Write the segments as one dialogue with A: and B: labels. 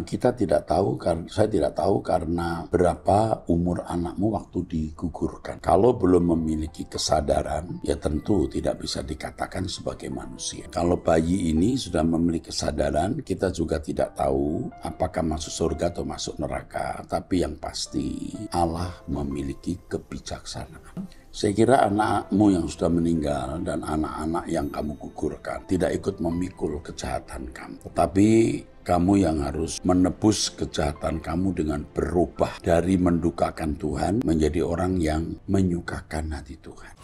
A: Kita tidak tahu, saya tidak tahu karena berapa umur anakmu waktu digugurkan. Kalau belum memiliki kesadaran, ya tentu tidak bisa dikatakan sebagai manusia. Kalau bayi ini sudah memiliki kesadaran, kita juga tidak tahu apakah masuk surga atau masuk neraka. Tapi yang pasti Allah memiliki kebijaksanaan. Saya kira anakmu yang sudah meninggal dan anak-anak yang kamu gugurkan tidak ikut memikul kejahatan kamu. Tetapi kamu yang harus menebus kejahatan kamu dengan berubah dari mendukakan Tuhan menjadi orang yang menyukakan hati Tuhan.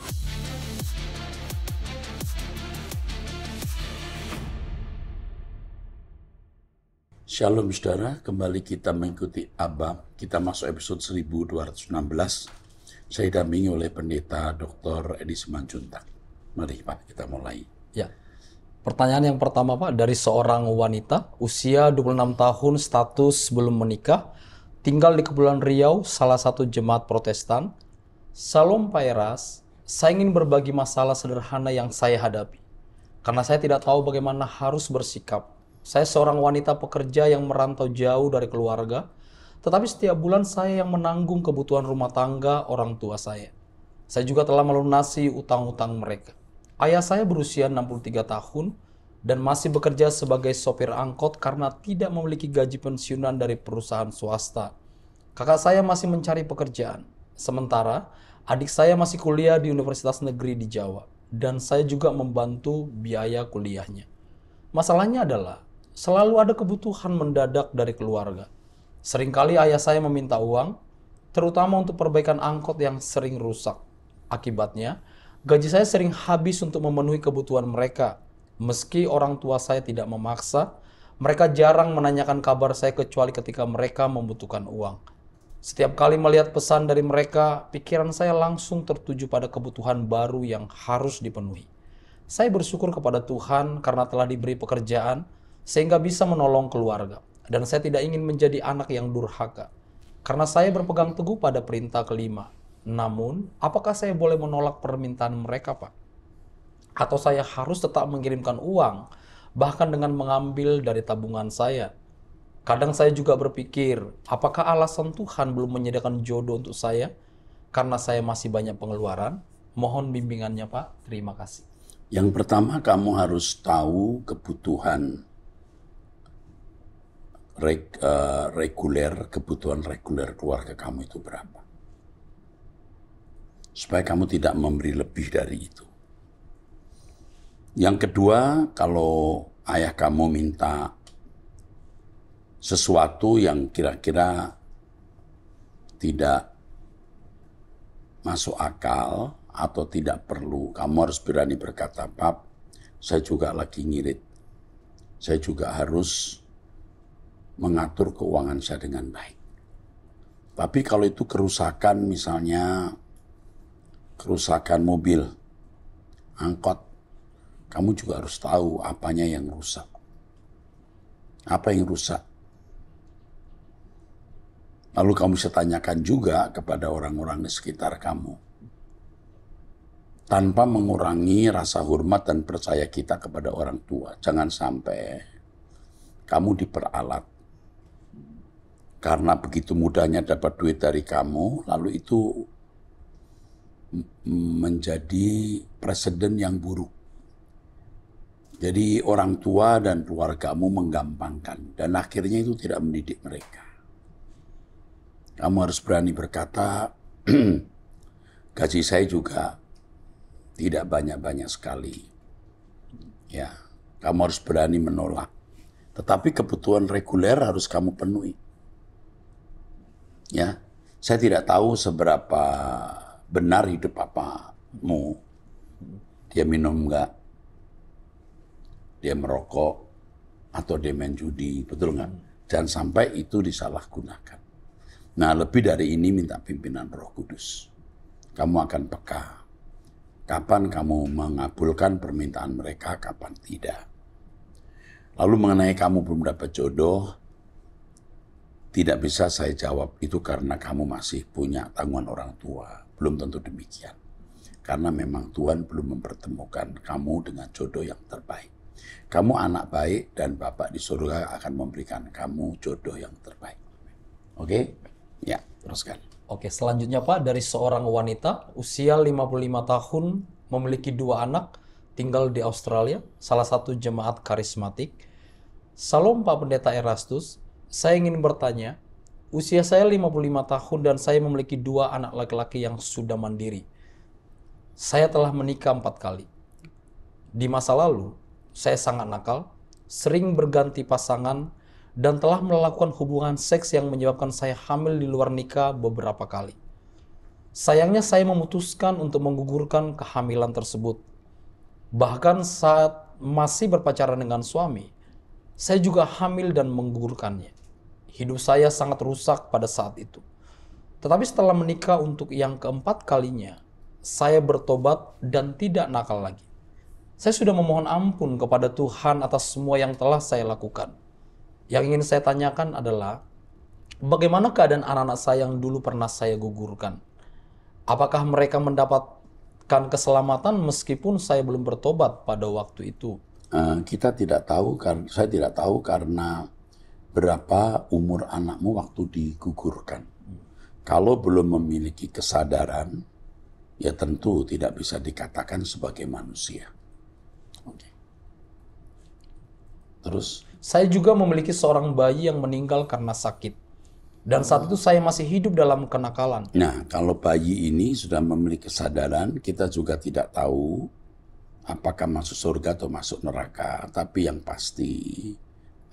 A: Shalom saudara, kembali kita mengikuti Abba. Kita masuk episode 1216. Saya didampingi oleh pendeta Dr. Edi Simanjuntak. Mari Pak, kita mulai.
B: Ya. Pertanyaan yang pertama Pak, dari seorang wanita, usia 26 tahun, status belum menikah, tinggal di Kepulauan Riau, salah satu jemaat Protestan. Salam Pak Eras, saya ingin berbagi masalah sederhana yang saya hadapi. Karena saya tidak tahu bagaimana harus bersikap. Saya seorang wanita pekerja yang merantau jauh dari keluarga, tetapi setiap bulan saya yang menanggung kebutuhan rumah tangga orang tua saya. Saya juga telah melunasi utang-utang mereka. Ayah saya berusia 63 tahun dan masih bekerja sebagai sopir angkot karena tidak memiliki gaji pensiunan dari perusahaan swasta. Kakak saya masih mencari pekerjaan. Sementara adik saya masih kuliah di Universitas Negeri di Jawa dan saya juga membantu biaya kuliahnya. Masalahnya adalah selalu ada kebutuhan mendadak dari keluarga. Seringkali ayah saya meminta uang, terutama untuk perbaikan angkot yang sering rusak. Akibatnya, gaji saya sering habis untuk memenuhi kebutuhan mereka. Meski orang tua saya tidak memaksa, mereka jarang menanyakan kabar saya kecuali ketika mereka membutuhkan uang. Setiap kali melihat pesan dari mereka, pikiran saya langsung tertuju pada kebutuhan baru yang harus dipenuhi. Saya bersyukur kepada Tuhan karena telah diberi pekerjaan sehingga bisa menolong keluarga. Dan saya tidak ingin menjadi anak yang durhaka. Karena saya berpegang teguh pada perintah kelima. Namun, apakah saya boleh menolak permintaan mereka, Pak? Atau saya harus tetap mengirimkan uang, bahkan dengan mengambil dari tabungan saya? Kadang saya juga berpikir, apakah alasan Tuhan belum menyediakan jodoh untuk saya? Karena saya masih banyak pengeluaran. Mohon bimbingannya, Pak. Terima kasih.
A: Yang pertama, kamu harus tahu kebutuhan kebutuhan reguler keluarga kamu itu berapa. Supaya kamu tidak memberi lebih dari itu. Yang kedua, kalau ayah kamu minta sesuatu yang kira-kira tidak masuk akal atau tidak perlu, kamu harus berani berkata, "Pap, saya juga lagi ngirit. Saya juga harus mengatur keuangan saya dengan baik." Tapi kalau itu kerusakan, misalnya kerusakan mobil, angkot, kamu juga harus tahu apanya yang rusak. Apa yang rusak? Lalu kamu bisa tanyakan juga kepada orang-orang di sekitar kamu. Tanpa mengurangi rasa hormat dan percaya kita kepada orang tua. Jangan sampai kamu diperalat. Karena begitu mudahnya dapat duit dari kamu, lalu itu menjadi presiden yang buruk. Jadi orang tua dan keluargamu menggampangkan dan akhirnya itu tidak mendidik mereka. Kamu harus berani berkata, gaji saya juga tidak banyak-banyak sekali. Ya, kamu harus berani menolak. Tetapi kebutuhan reguler harus kamu penuhi. Ya, saya tidak tahu seberapa benar hidup papamu. Dia minum enggak? Dia merokok atau dia main judi, betul nggak? Jangan sampai itu disalahgunakan. Nah, lebih dari ini minta pimpinan Roh Kudus. Kamu akan peka. Kapan kamu mengabulkan permintaan mereka, kapan tidak. Lalu mengenai kamu belum dapat jodoh, tidak bisa saya jawab itu karena kamu masih punya tanggungan orang tua. Belum tentu demikian. Karena memang Tuhan belum mempertemukan kamu dengan jodoh yang terbaik. Kamu anak baik dan Bapak di surga akan memberikan kamu jodoh yang terbaik. Oke? Ya, teruskan.
B: Oke, selanjutnya Pak, dari seorang wanita usia 55 tahun, memiliki 2 anak, tinggal di Australia, salah satu jemaat karismatik. Salam Pak Pendeta Erastus, saya ingin bertanya, usia saya 55 tahun dan saya memiliki 2 anak laki-laki yang sudah mandiri. Saya telah menikah 4 kali. Di masa lalu, saya sangat nakal, sering berganti pasangan, dan telah melakukan hubungan seks yang menyebabkan saya hamil di luar nikah beberapa kali. Sayangnya saya memutuskan untuk menggugurkan kehamilan tersebut. Bahkan saat masih berpacaran dengan suami, saya juga hamil dan menggugurkannya. Hidup saya sangat rusak pada saat itu. Tetapi setelah menikah untuk yang keempat kalinya, saya bertobat dan tidak nakal lagi. Saya sudah memohon ampun kepada Tuhan atas semua yang telah saya lakukan. Yang ingin saya tanyakan adalah, bagaimana keadaan anak-anak saya yang dulu pernah saya gugurkan? Apakah mereka mendapatkan keselamatan meskipun saya belum bertobat pada waktu itu?
A: Kita tidak tahu, saya tidak tahu karena berapa umur anakmu waktu digugurkan. Kalau belum memiliki kesadaran, ya tentu tidak bisa dikatakan sebagai manusia. Oke. Terus?
B: Saya juga memiliki seorang bayi yang meninggal karena sakit. Dan saat itu saya masih hidup dalam kenakalan.
A: Nah, kalau bayi ini sudah memiliki kesadaran, kita juga tidak tahu apakah masuk surga atau masuk neraka. Tapi yang pasti,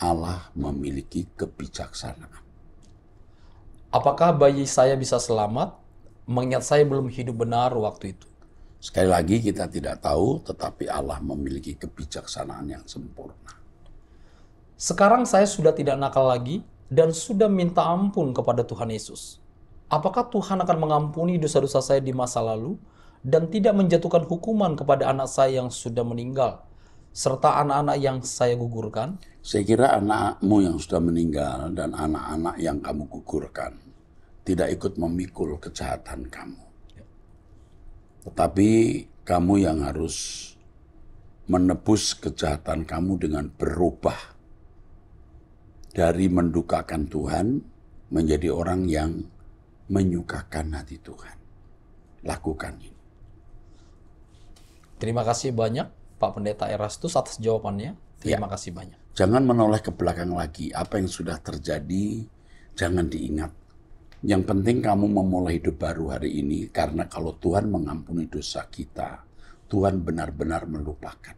A: Allah memiliki kebijaksanaan.
B: Apakah bayi saya bisa selamat? Mengingat saya belum hidup benar waktu itu.
A: Sekali lagi kita tidak tahu, tetapi Allah memiliki kebijaksanaan yang sempurna.
B: Sekarang saya sudah tidak nakal lagi dan sudah minta ampun kepada Tuhan Yesus. Apakah Tuhan akan mengampuni dosa-dosa saya di masa lalu dan tidak menjatuhkan hukuman kepada anak saya yang sudah meninggal, serta anak-anak yang saya gugurkan?
A: Saya kira anakmu yang sudah meninggal dan anak-anak yang kamu gugurkan tidak ikut memikul kejahatan kamu. Tetapi kamu yang harus menebus kejahatan kamu dengan berubah dari mendukakan Tuhan menjadi orang yang menyukakan hati Tuhan. Lakukan ini.
B: Terima kasih banyak Pak Pendeta Erastus atas jawabannya. Terima kasih banyak.
A: Jangan menoleh ke belakang lagi. Apa yang sudah terjadi jangan diingat. Yang penting kamu memulai hidup baru hari ini, karena kalau Tuhan mengampuni dosa kita, Tuhan benar-benar melupakan.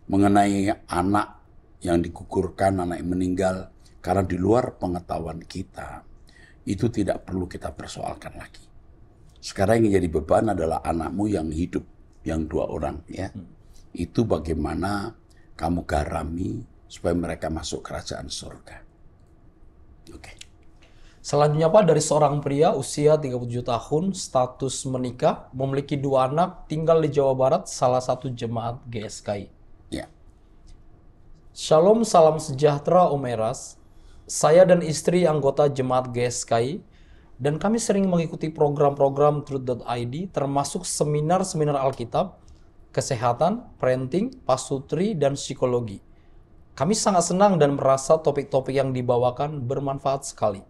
A: Mengenai anak yang digugurkan, anak yang meninggal, karena di luar pengetahuan kita, itu tidak perlu kita persoalkan lagi. Sekarang yang jadi beban adalah anakmu yang hidup, yang 2 orang. Ya. Itu bagaimana kamu garami supaya mereka masuk kerajaan surga. Oke.
B: Selanjutnya Pak, dari seorang pria usia 37 tahun, status menikah, memiliki 2 anak, tinggal di Jawa Barat, salah satu jemaat GSKI.
A: Ya.
B: Shalom, salam sejahtera Om Eras. Saya dan istri anggota jemaat GSKI, dan kami sering mengikuti program-program Truth.id, termasuk seminar-seminar Alkitab, kesehatan, parenting, pasutri, dan psikologi. Kami sangat senang dan merasa topik-topik yang dibawakan bermanfaat sekali.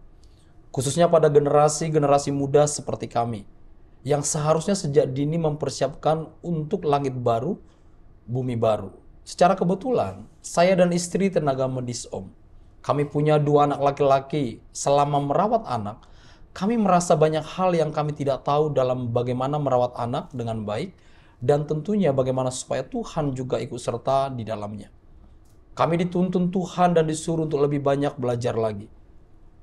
B: Khususnya pada generasi-generasi muda seperti kami, yang seharusnya sejak dini mempersiapkan untuk langit baru, bumi baru. Secara kebetulan, saya dan istri tenaga medis Om. Kami punya 2 anak laki-laki. Selama merawat anak, kami merasa banyak hal yang kami tidak tahu dalam bagaimana merawat anak dengan baik, dan tentunya bagaimana supaya Tuhan juga ikut serta di dalamnya. Kami dituntun Tuhan dan disuruh untuk lebih banyak belajar lagi.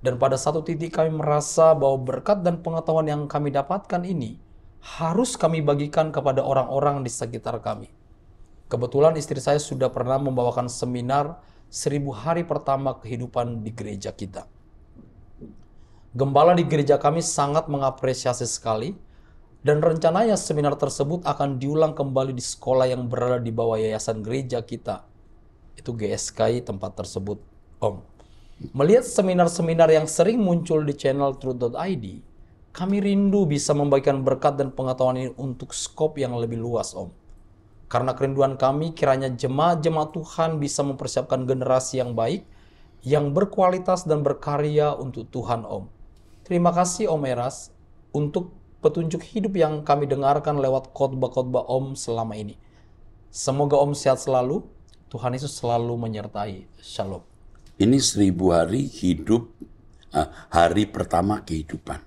B: Dan pada satu titik kami merasa bahwa berkat dan pengetahuan yang kami dapatkan ini harus kami bagikan kepada orang-orang di sekitar kami. Kebetulan istri saya sudah pernah membawakan seminar 1000 hari pertama kehidupan di gereja kita. Gembala di gereja kami sangat mengapresiasi sekali, dan rencananya seminar tersebut akan diulang kembali di sekolah yang berada di bawah yayasan gereja kita. Itu GSKI tempat tersebut, Om. Melihat seminar-seminar yang sering muncul di channel Truth.id, kami rindu bisa membagikan berkat dan pengetahuan ini untuk skop yang lebih luas, Om. Karena kerinduan kami kiranya jemaat-jemaat Tuhan bisa mempersiapkan generasi yang baik, yang berkualitas dan berkarya untuk Tuhan Om. Terima kasih Om Eras untuk petunjuk hidup yang kami dengarkan lewat khotbah-khotbah Om selama ini. Semoga Om sehat selalu, Tuhan Yesus selalu menyertai. Shalom.
A: Ini 1000 hari hidup, hari pertama kehidupan.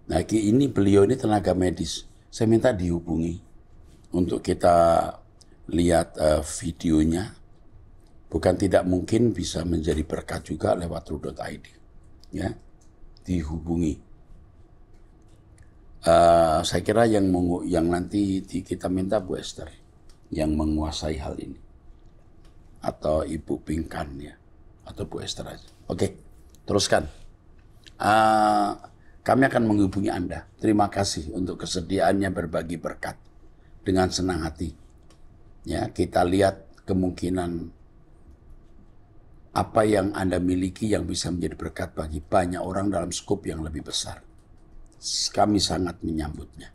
A: Nah, ini beliau ini tenaga medis. Saya minta dihubungi untuk kita lihat videonya. Bukan tidak mungkin bisa menjadi berkat juga lewat True.id. Ya, dihubungi. Saya kira yang nanti kita minta Bu Esther yang menguasai hal ini, atau Ibu Pinkan ya, atau Bu Esther aja. Oke, teruskan. Kami akan menghubungi Anda. Terima kasih untuk kesediaannya berbagi berkat dengan senang hati. Ya, kita lihat kemungkinan apa yang Anda miliki yang bisa menjadi berkat bagi banyak orang dalam skop yang lebih besar. Kami sangat menyambutnya.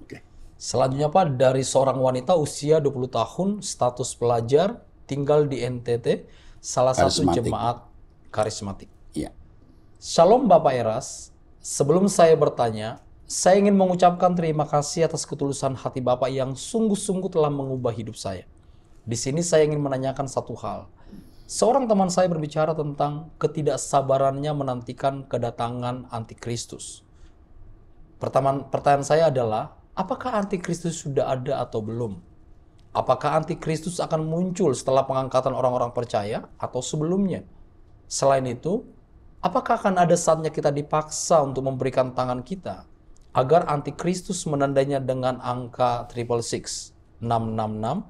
A: Oke.
B: Selanjutnya Pak, dari seorang wanita usia 20 tahun, status pelajar, tinggal di NTT, salah satu jemaat karismatik.
A: Iya.
B: Shalom Bapak Eras, sebelum saya bertanya, saya ingin mengucapkan terima kasih atas ketulusan hati Bapak yang sungguh-sungguh telah mengubah hidup saya. Di sini saya ingin menanyakan satu hal. Seorang teman saya berbicara tentang ketidaksabarannya menantikan kedatangan antikristus. Pertanyaan saya adalah, apakah antikristus sudah ada atau belum? Apakah antikristus akan muncul setelah pengangkatan orang-orang percaya atau sebelumnya? Selain itu, apakah akan ada saatnya kita dipaksa untuk memberikan tangan kita agar antikristus menandainya dengan angka 666, 666,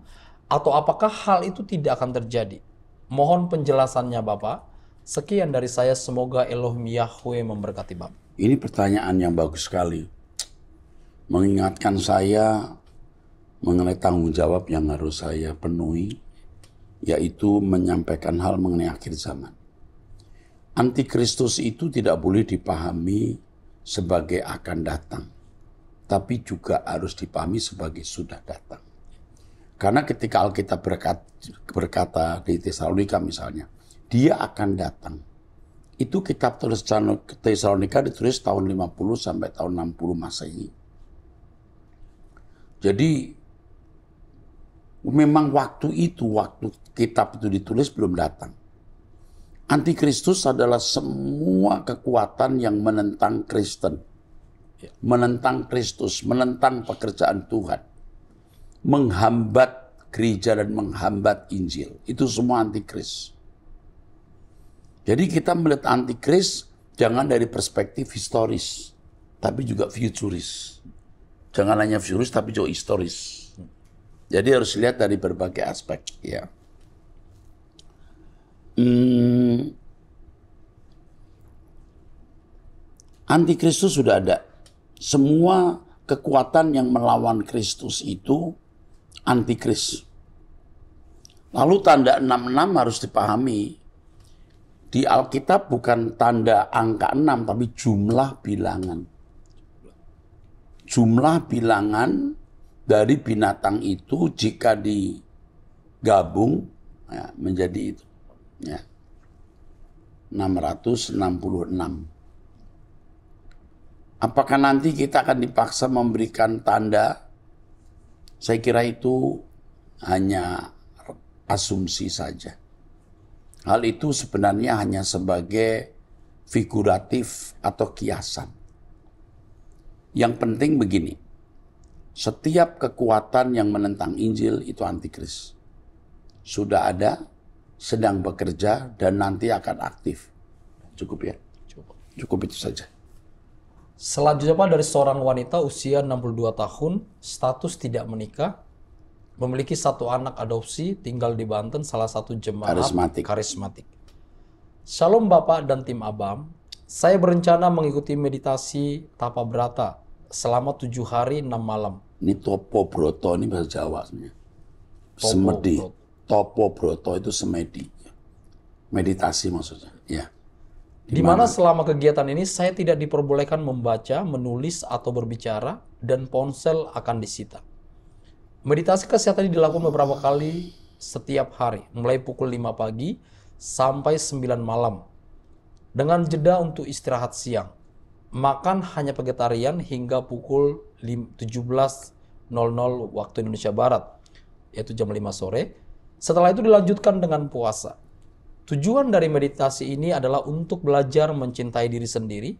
B: atau apakah hal itu tidak akan terjadi? Mohon penjelasannya Bapak. Sekian dari saya, semoga Elohim Yahweh memberkati Bapak.
A: Ini pertanyaan yang bagus sekali. Mengingatkan saya mengenai tanggung jawab yang harus saya penuhi, yaitu menyampaikan hal mengenai akhir zaman. Antikristus itu tidak boleh dipahami sebagai akan datang, tapi juga harus dipahami sebagai sudah datang. Karena ketika Alkitab berkata di Tesalonika misalnya, dia akan datang. Itu kitab tulis Tesalonika ditulis tahun 50 sampai tahun 60 Masehi. Jadi memang waktu kitab itu ditulis belum datang. Antikristus adalah semua kekuatan yang menentang Kristen, menentang Kristus, menentang pekerjaan Tuhan, menghambat gereja dan menghambat Injil. Itu semua antikris. Jadi kita melihat antikris jangan dari perspektif historis, tapi juga futuris. Jangan hanya futuris, tapi juga historis. Jadi harus lihat dari berbagai aspek. Ya. Antikristus sudah ada. Semua kekuatan yang melawan Kristus itu antikris. Lalu tanda 66 harus dipahami. Di Alkitab bukan tanda angka 6, tapi jumlah bilangan. Jumlah bilangan dari binatang itu jika digabung ya, menjadi itu. Ya. 666. Apakah nanti kita akan dipaksa memberikan tanda? Saya kira itu hanya asumsi saja. Hal itu sebenarnya hanya sebagai figuratif atau kiasan. Yang penting begini, setiap kekuatan yang menentang Injil itu antikris. Sudah ada, sedang bekerja, dan nanti akan aktif. Cukup ya? Cukup itu saja.
B: Selanjutnya Pak, dari seorang wanita usia 62 tahun, status tidak menikah, memiliki satu anak adopsi, tinggal di Banten, salah satu jemaat karismatik. Shalom Bapak dan tim Abam, saya berencana mengikuti meditasi Tapa Brata selama 7 hari 6 malam.
A: Ini Topo Broto, ini bahasa Jawa sebenarnya. Semedi. Topo Broto itu semedi. Meditasi maksudnya. Ya.
B: Di mana selama kegiatan ini saya tidak diperbolehkan membaca, menulis, atau berbicara, dan ponsel akan disita. Meditasi kesehatan ini dilakukan beberapa kali setiap hari, mulai pukul 5 pagi sampai 9 malam, dengan jeda untuk istirahat siang. Makan hanya vegetarian hingga pukul 17.00 waktu Indonesia Barat, yaitu jam 5 sore. Setelah itu dilanjutkan dengan puasa. Tujuan dari meditasi ini adalah untuk belajar mencintai diri sendiri,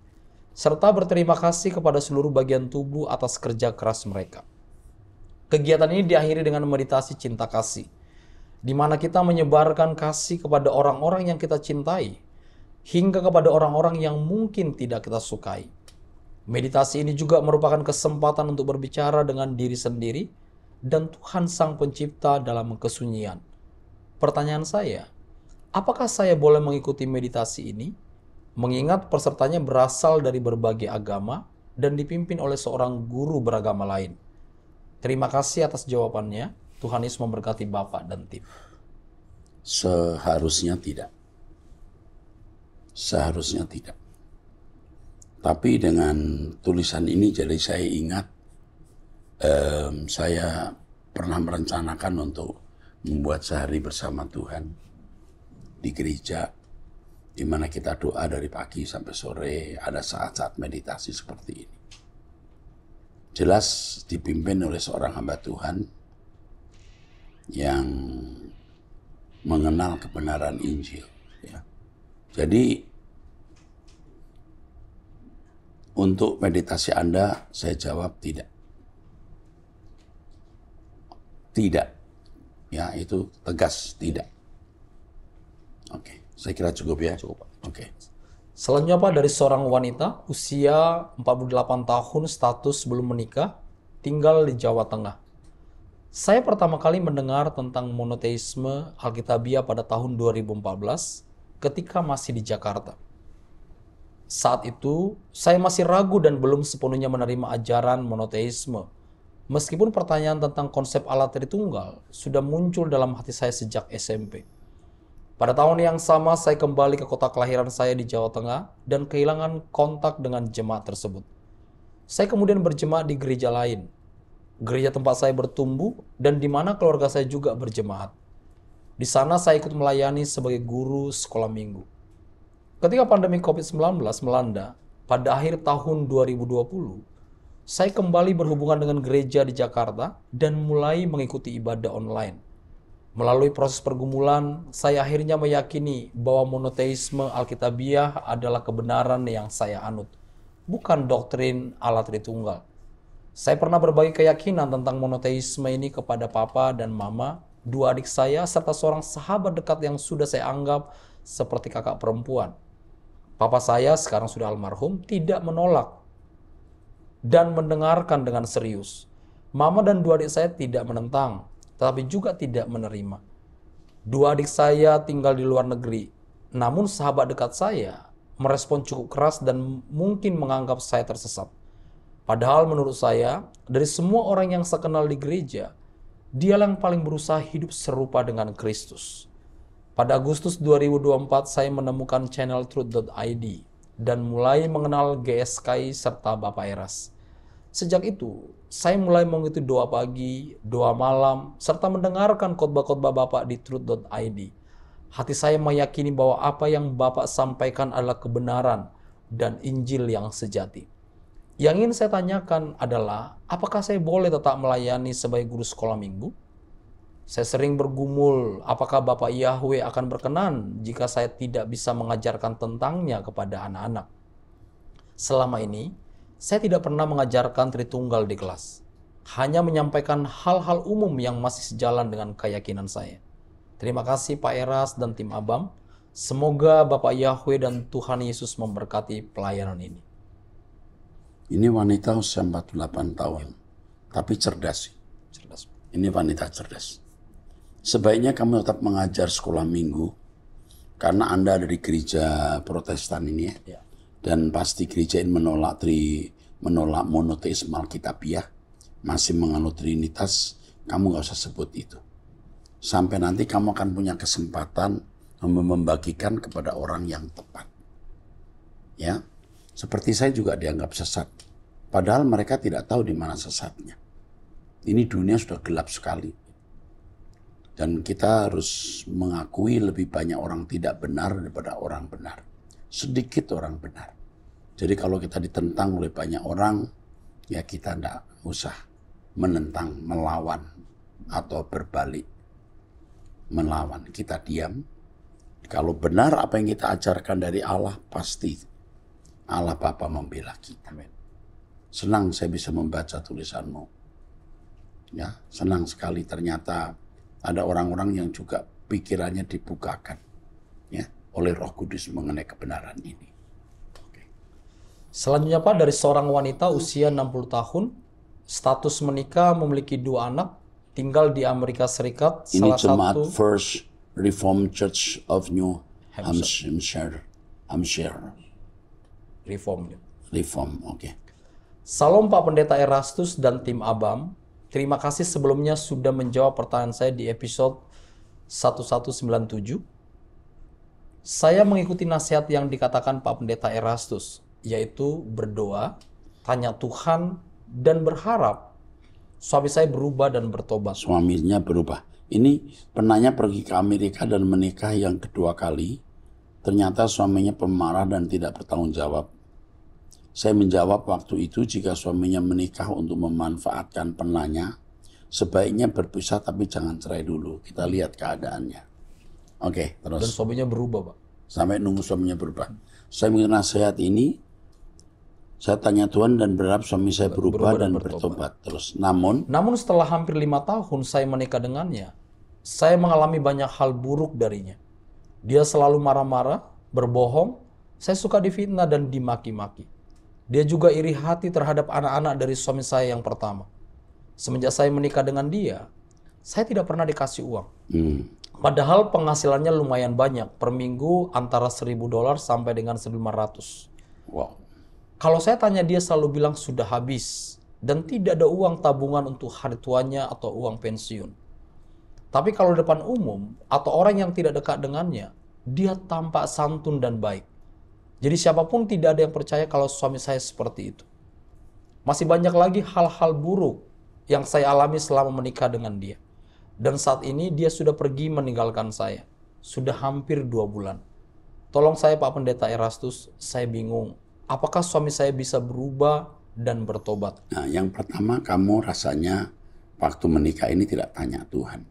B: serta berterima kasih kepada seluruh bagian tubuh atas kerja keras mereka. Kegiatan ini diakhiri dengan meditasi cinta kasih, di mana kita menyebarkan kasih kepada orang-orang yang kita cintai, hingga kepada orang-orang yang mungkin tidak kita sukai. Meditasi ini juga merupakan kesempatan untuk berbicara dengan diri sendiri dan Tuhan Sang Pencipta dalam kesunyian. Pertanyaan saya, apakah saya boleh mengikuti meditasi ini? Mengingat pesertanya berasal dari berbagai agama dan dipimpin oleh seorang guru beragama lain. Terima kasih atas jawabannya. Tuhan Yesus memberkati Bapak dan tim.
A: Seharusnya tidak. Seharusnya tidak. Tapi dengan tulisan ini jadi saya ingat saya pernah merencanakan untuk membuat sehari bersama Tuhan di gereja, di mana kita doa dari pagi sampai sore, ada saat-saat meditasi seperti ini. Jelas dipimpin oleh seorang hamba Tuhan yang mengenal kebenaran Injil. Ya. Jadi untuk meditasi Anda, saya jawab tidak. Tidak. Ya, itu tegas tidak. Oke, saya kira cukup ya.
B: Cukup, Pak.
A: Oke.
B: Selanjutnya Pak, dari seorang wanita usia 48 tahun, status belum menikah, tinggal di Jawa Tengah. Saya pertama kali mendengar tentang monoteisme Alkitabiah pada tahun 2014 ketika masih di Jakarta. Saat itu, saya masih ragu dan belum sepenuhnya menerima ajaran monoteisme. Meskipun pertanyaan tentang konsep Allah Tritunggal sudah muncul dalam hati saya sejak SMP. Pada tahun yang sama, saya kembali ke kota kelahiran saya di Jawa Tengah dan kehilangan kontak dengan jemaat tersebut. Saya kemudian berjemaat di gereja lain, gereja tempat saya bertumbuh dan di mana keluarga saya juga berjemaat. Di sana saya ikut melayani sebagai guru sekolah minggu. Ketika pandemi COVID-19 melanda pada akhir tahun 2020, saya kembali berhubungan dengan gereja di Jakarta dan mulai mengikuti ibadah online. Melalui proses pergumulan, saya akhirnya meyakini bahwa monoteisme Alkitabiah adalah kebenaran yang saya anut, bukan doktrin Allah Tritunggal. Saya pernah berbagi keyakinan tentang monoteisme ini kepada papa dan mama, dua adik saya, serta seorang sahabat dekat yang sudah saya anggap seperti kakak perempuan. Papa saya, sekarang sudah almarhum, tidak menolak dan mendengarkan dengan serius. Mama dan dua adik saya tidak menentang, tetapi juga tidak menerima. Dua adik saya tinggal di luar negeri, namun sahabat dekat saya merespon cukup keras dan mungkin menganggap saya tersesat. Padahal menurut saya, dari semua orang yang saya kenal di gereja, dia yang paling berusaha hidup serupa dengan Kristus. Pada Agustus 2024, saya menemukan channel Truth.id dan mulai mengenal GSKI serta Bapak Eras. Sejak itu, saya mulai mengikuti doa pagi, doa malam, serta mendengarkan khotbah-khotbah Bapak di Truth.id. Hati saya meyakini bahwa apa yang Bapak sampaikan adalah kebenaran dan Injil yang sejati. Yang ingin saya tanyakan adalah, apakah saya boleh tetap melayani sebagai guru sekolah minggu? Saya sering bergumul, apakah Bapak Yahweh akan berkenan jika saya tidak bisa mengajarkan tentangnya kepada anak-anak? Selama ini, saya tidak pernah mengajarkan Tritunggal di kelas. Hanya menyampaikan hal-hal umum yang masih sejalan dengan keyakinan saya. Terima kasih Pak Eras dan tim Abam. Semoga Bapak Yahweh dan Tuhan Yesus memberkati pelayanan ini.
A: Ini wanita usia 48 tahun, tapi cerdas.
B: Cerdas.
A: Ini wanita cerdas. Sebaiknya kamu tetap mengajar sekolah minggu, karena Anda ada di gereja Protestan ini ya. Dan pasti gereja ini menolak monoteisme Alkitabiah, masih menganut Trinitas. Kamu gak usah sebut itu. Sampai nanti kamu akan punya kesempatan membagikan kepada orang yang tepat. Ya, seperti saya juga dianggap sesat. Padahal mereka tidak tahu di mana sesatnya. Ini dunia sudah gelap sekali. Dan kita harus mengakui lebih banyak orang tidak benar daripada orang benar. Sedikit orang benar. Jadi kalau kita ditentang oleh banyak orang, ya kita tidak usah menentang, melawan, atau berbalik. Melawan, kita diam. Kalau benar apa yang kita ajarkan dari Allah, pasti Allah Bapa membela kita. Senang saya bisa membaca tulisanmu. Ya, senang sekali ternyata ada orang-orang yang juga pikirannya dibukakan ya oleh Roh Kudus mengenai kebenaran ini. Oke.
B: Selanjutnya Pak, dari seorang wanita usia 60 tahun, status menikah, memiliki 2 anak, tinggal di Amerika Serikat.
A: Ini
B: Salah
A: jemaat
B: satu
A: First Reformed Church of New Hampshire. Reform, oke.
B: Salam Pak Pendeta Erastus dan tim Abam. Terima kasih sebelumnya sudah menjawab pertanyaan saya di episode 1197. Saya mengikuti nasihat yang dikatakan Pak Pendeta Erastus, yaitu berdoa, tanya Tuhan, dan berharap suami saya berubah dan bertobat.
A: Suaminya berubah. Ini penanya pergi ke Amerika dan menikah yang kedua kali. Ternyata suaminya pemarah dan tidak bertanggung jawab. Saya menjawab waktu itu jika suaminya menikah untuk memanfaatkan penanya, sebaiknya berpisah tapi jangan cerai dulu. Kita lihat keadaannya. Oke, terus.
B: Dan suaminya berubah, Pak.
A: Sampai nunggu suaminya berubah. Saya mengikuti nasihat ini, saya tanya Tuhan dan berharap suami saya berubah dan bertobat. Terus, namun
B: setelah hampir 5 tahun saya menikah dengannya, saya mengalami banyak hal buruk darinya. Dia selalu marah-marah, berbohong, saya suka difitnah dan dimaki-maki. Dia juga iri hati terhadap anak-anak dari suami saya yang pertama. Semenjak saya menikah dengan dia, saya tidak pernah dikasih uang. Padahal penghasilannya lumayan banyak, per minggu antara $1.000 sampai dengan 1.500.
A: wow.
B: Kalau saya tanya, dia selalu bilang sudah habis dan tidak ada uang tabungan untuk hari tuanya atau uang pensiun. Tapi kalau depan umum atau orang yang tidak dekat dengannya, dia tampak santun dan baik. Jadi siapapun tidak ada yang percaya kalau suami saya seperti itu. Masih banyak lagi hal-hal buruk yang saya alami selama menikah dengan dia. Dan saat ini dia sudah pergi meninggalkan saya. Sudah hampir 2 bulan. Tolong saya Pak Pendeta Erastus, saya bingung. Apakah suami saya bisa berubah dan bertobat?
A: Nah, yang pertama kamu rasanya waktu menikah ini tidak tanya Tuhan.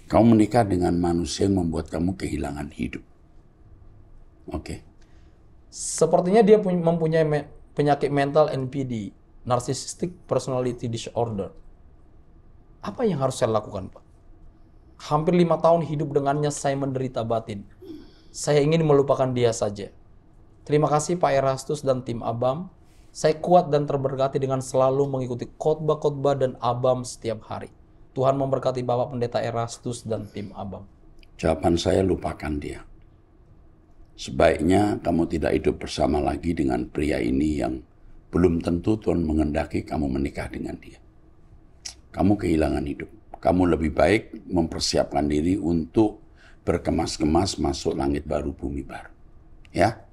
A: Kamu menikah dengan manusia yang membuat kamu kehilangan hidup. Oke.
B: Sepertinya dia mempunyai penyakit mental NPD, Narcissistic Personality Disorder. Apa yang harus saya lakukan, Pak? Hampir 5 tahun hidup dengannya saya menderita batin. Saya ingin melupakan dia saja. Terima kasih Pak Erastus dan tim Abam. Saya kuat dan terberkati dengan selalu mengikuti khotbah-khotbah dan Abam setiap hari. Tuhan memberkati Bapak Pendeta Erastus dan tim Abam.
A: Jawaban saya, lupakan dia. Sebaiknya kamu tidak hidup bersama lagi dengan pria ini yang belum tentu Tuhan mengendaki kamu menikah dengan dia. Kamu kehilangan hidup. Kamu lebih baik mempersiapkan diri untuk berkemas-kemas masuk langit baru, bumi baru. Ya,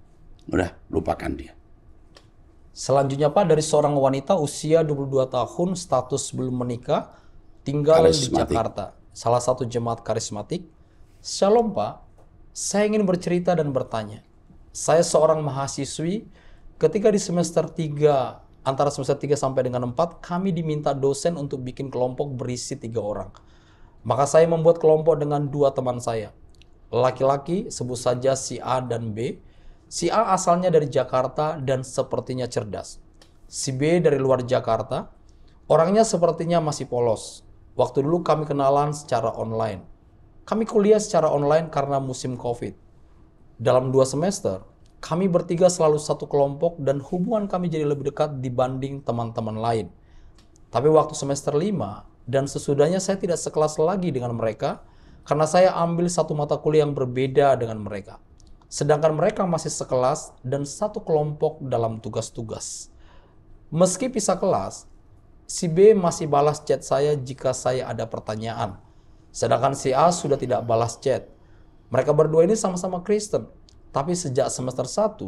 A: udah, lupakan dia.
B: Selanjutnya Pak, dari seorang wanita usia 22 tahun, status belum menikah, tinggal di Jakarta. Salah satu jemaat karismatik. Shalom Pak, saya ingin bercerita dan bertanya. Saya seorang mahasiswi, ketika di semester 3, antara semester 3 sampai dengan 4, kami diminta dosen untuk bikin kelompok berisi 3 orang. Maka saya membuat kelompok dengan 2 teman saya. Laki-laki, sebut saja si A dan B. Si A asalnya dari Jakarta dan sepertinya cerdas. Si B dari luar Jakarta, orangnya sepertinya masih polos. Waktu dulu kami kenalan secara online. Kami kuliah secara online karena musim COVID. Dalam 2 semester, kami bertiga selalu satu kelompok dan hubungan kami jadi lebih dekat dibanding teman-teman lain. Tapi waktu semester 5 dan sesudahnya saya tidak sekelas lagi dengan mereka karena saya ambil satu mata kuliah yang berbeda dengan mereka. Sedangkan mereka masih sekelas dan satu kelompok dalam tugas-tugas. Meski pisah kelas, si B masih balas chat saya jika saya ada pertanyaan. Sedangkan si A sudah tidak balas chat. Mereka berdua ini sama-sama Kristen. Tapi sejak semester 1,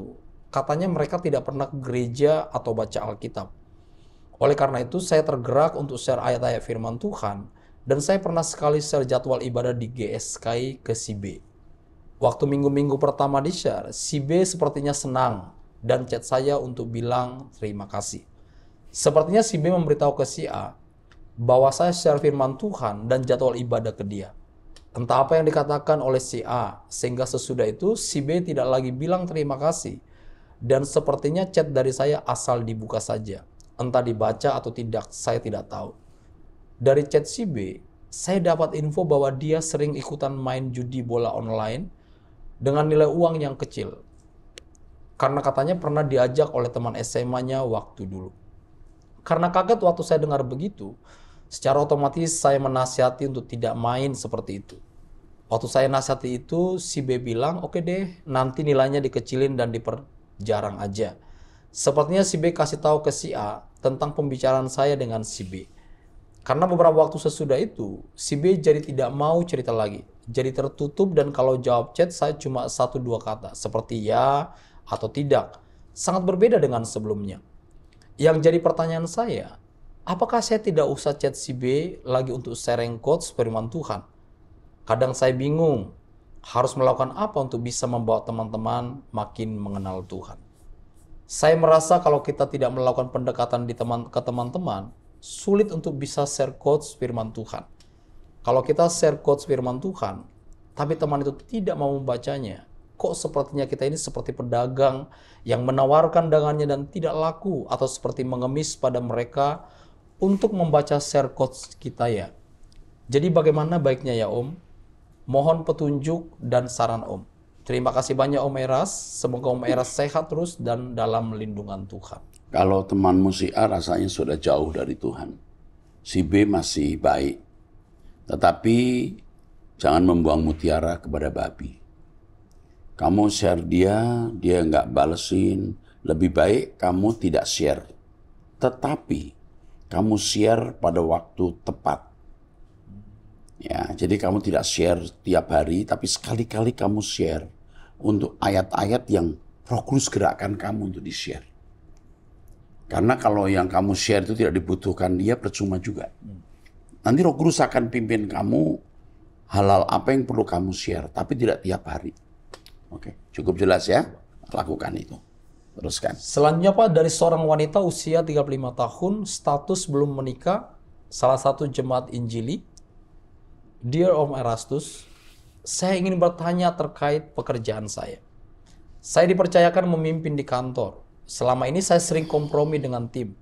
B: katanya mereka tidak pernah ke gereja atau baca Alkitab. Oleh karena itu, saya tergerak untuk share ayat-ayat firman Tuhan, dan saya pernah sekali share jadwal ibadah di GSKI ke si B. Waktu minggu-minggu pertama di-share, si B sepertinya senang dan chat saya untuk bilang terima kasih. Sepertinya si B memberitahu ke si A bahwa saya share firman Tuhan dan jadwal ibadah ke dia. Entah apa yang dikatakan oleh si A, sehingga sesudah itu si B tidak lagi bilang terima kasih. Dan sepertinya chat dari saya asal dibuka saja. Entah dibaca atau tidak, saya tidak tahu. Dari chat si B, saya dapat info bahwa dia sering ikutan main judi bola online dengan nilai uang yang kecil. Karena katanya pernah diajak oleh teman SMA-nya waktu dulu. Karena kaget waktu saya dengar begitu, secara otomatis saya menasihati untuk tidak main seperti itu. Waktu saya nasihati itu, si B bilang, oke deh, nanti nilainya dikecilin dan diperjarang aja. Sepertinya si B kasih tahu ke si A tentang pembicaraan saya dengan si B. Karena beberapa waktu sesudah itu, si B jadi tidak mau cerita lagi. Jadi tertutup dan kalau jawab chat saya cuma 1-2 kata, seperti ya atau tidak. Sangat berbeda dengan sebelumnya. Yang jadi pertanyaan saya, apakah saya tidak usah chat si B lagi untuk sharing quotes firman Tuhan? Kadang saya bingung, harus melakukan apa untuk bisa membawa teman-teman makin mengenal Tuhan. Saya merasa kalau kita tidak melakukan pendekatan ke teman-teman, sulit untuk bisa share quotes firman Tuhan. Kalau kita share quotes firman Tuhan, tapi teman itu tidak mau membacanya, kok sepertinya kita ini seperti pedagang yang menawarkan dagangannya dan tidak laku, atau seperti mengemis pada mereka untuk membaca share quotes kita ya. Jadi bagaimana baiknya ya Om? Mohon petunjuk dan saran Om. Terima kasih banyak Om Eras. Semoga Om Eras sehat terus dan dalam lindungan Tuhan.
A: Kalau temanmu si A rasanya sudah jauh dari Tuhan. Si B masih baik. Tetapi jangan membuang mutiara kepada babi. Kamu share dia nggak balesin. Lebih baik kamu tidak share. Tetapi kamu share pada waktu tepat. Ya, jadi kamu tidak share tiap hari, tapi sekali-kali kamu share untuk ayat-ayat yang Roh Kudus gerakkan kamu untuk di-share. Karena kalau yang kamu share itu tidak dibutuhkan dia, percuma juga. Nanti Roh Kudus akan pimpin kamu hal-hal apa yang perlu kamu share, tapi tidak tiap hari. Oke, cukup jelas ya? Lakukan itu. Teruskan.
B: Selanjutnya Pak, dari seorang wanita usia 35 tahun, status belum menikah, salah satu jemaat Injili. Dear Om Erastus, saya ingin bertanya terkait pekerjaan saya. Saya dipercayakan memimpin di kantor. Selama ini saya sering kompromi dengan tim.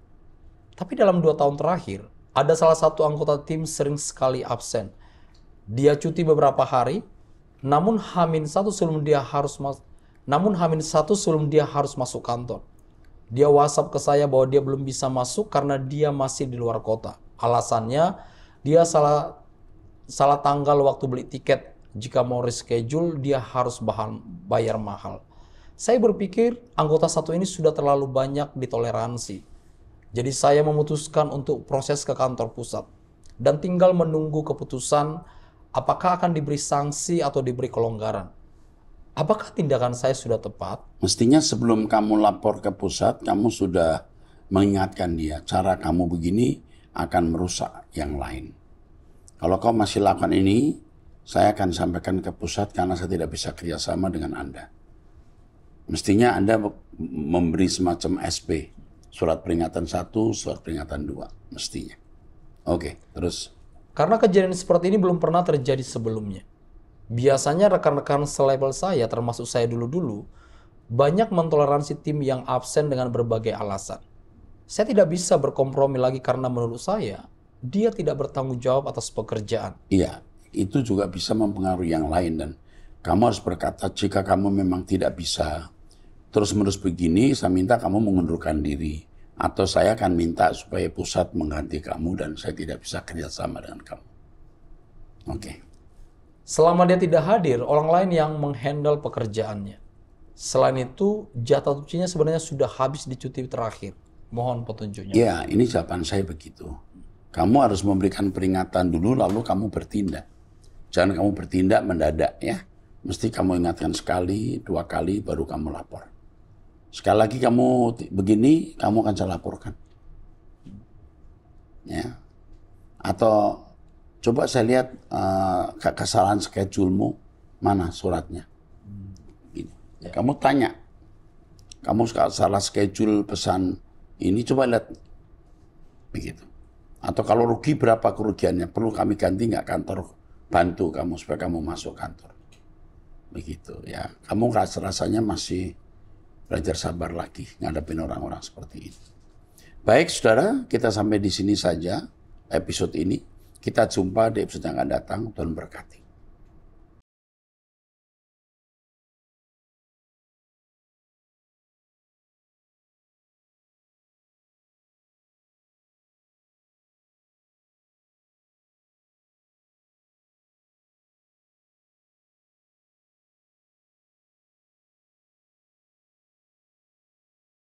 B: Tapi dalam 2 tahun terakhir, ada salah satu anggota tim sering sekali absen. Dia cuti beberapa hari, namun H-1 sebelum dia harus masuk kantor. Dia WhatsApp ke saya bahwa dia belum bisa masuk karena dia masih di luar kota. Alasannya, dia salah tanggal waktu beli tiket. Jika mau reschedule, dia harus bayar mahal. Saya berpikir anggota satu ini sudah terlalu banyak ditoleransi. Jadi saya memutuskan untuk proses ke kantor pusat. Dan tinggal menunggu keputusan apakah akan diberi sanksi atau diberi kelonggaran. Apakah tindakan saya sudah tepat?
A: Mestinya sebelum kamu lapor ke pusat, kamu sudah mengingatkan dia. Cara kamu begini akan merusak yang lain. Kalau kau masih lakukan ini, saya akan sampaikan ke pusat karena saya tidak bisa kerjasama dengan Anda. Mestinya Anda memberi semacam SP, surat peringatan 1, surat peringatan 2, mestinya. Oke, terus.
B: Karena kejadian seperti ini belum pernah terjadi sebelumnya. Biasanya rekan-rekan selevel saya, termasuk saya dulu-dulu, banyak mentoleransi tim yang absen dengan berbagai alasan. Saya tidak bisa berkompromi lagi karena menurut saya, dia tidak bertanggung jawab atas pekerjaan.
A: Iya, itu juga bisa mempengaruhi yang lain dan kamu harus berkata jika kamu memang tidak bisa terus-menerus begini, saya minta kamu mengundurkan diri. Atau saya akan minta supaya pusat mengganti kamu dan saya tidak bisa kerjasama dengan kamu. Oke.
B: Selama dia tidak hadir, orang lain yang menghandle pekerjaannya. Selain itu, jatah cucinya sebenarnya sudah habis di cuti terakhir. Mohon petunjuknya.
A: Ya, ini jawaban saya begitu. Kamu harus memberikan peringatan dulu lalu kamu bertindak. Jangan kamu bertindak mendadak ya. Mesti kamu ingatkan sekali, 2 kali baru kamu lapor. Sekali lagi kamu begini, kamu akan saya laporkan. Atau coba saya lihat kesalahan schedule-mu, mana suratnya. Gini. Kamu tanya, kamu salah schedule pesan ini, coba lihat. Begitu. Atau kalau rugi berapa kerugiannya, perlu kami ganti nggak kantor, bantu kamu supaya kamu masuk kantor. Begitu ya, kamu rasanya masih belajar sabar lagi ngadepin orang-orang seperti ini. Baik saudara, kita sampai di sini saja episode ini. Kita jumpa di episode yang akan datang. Tuhan berkati.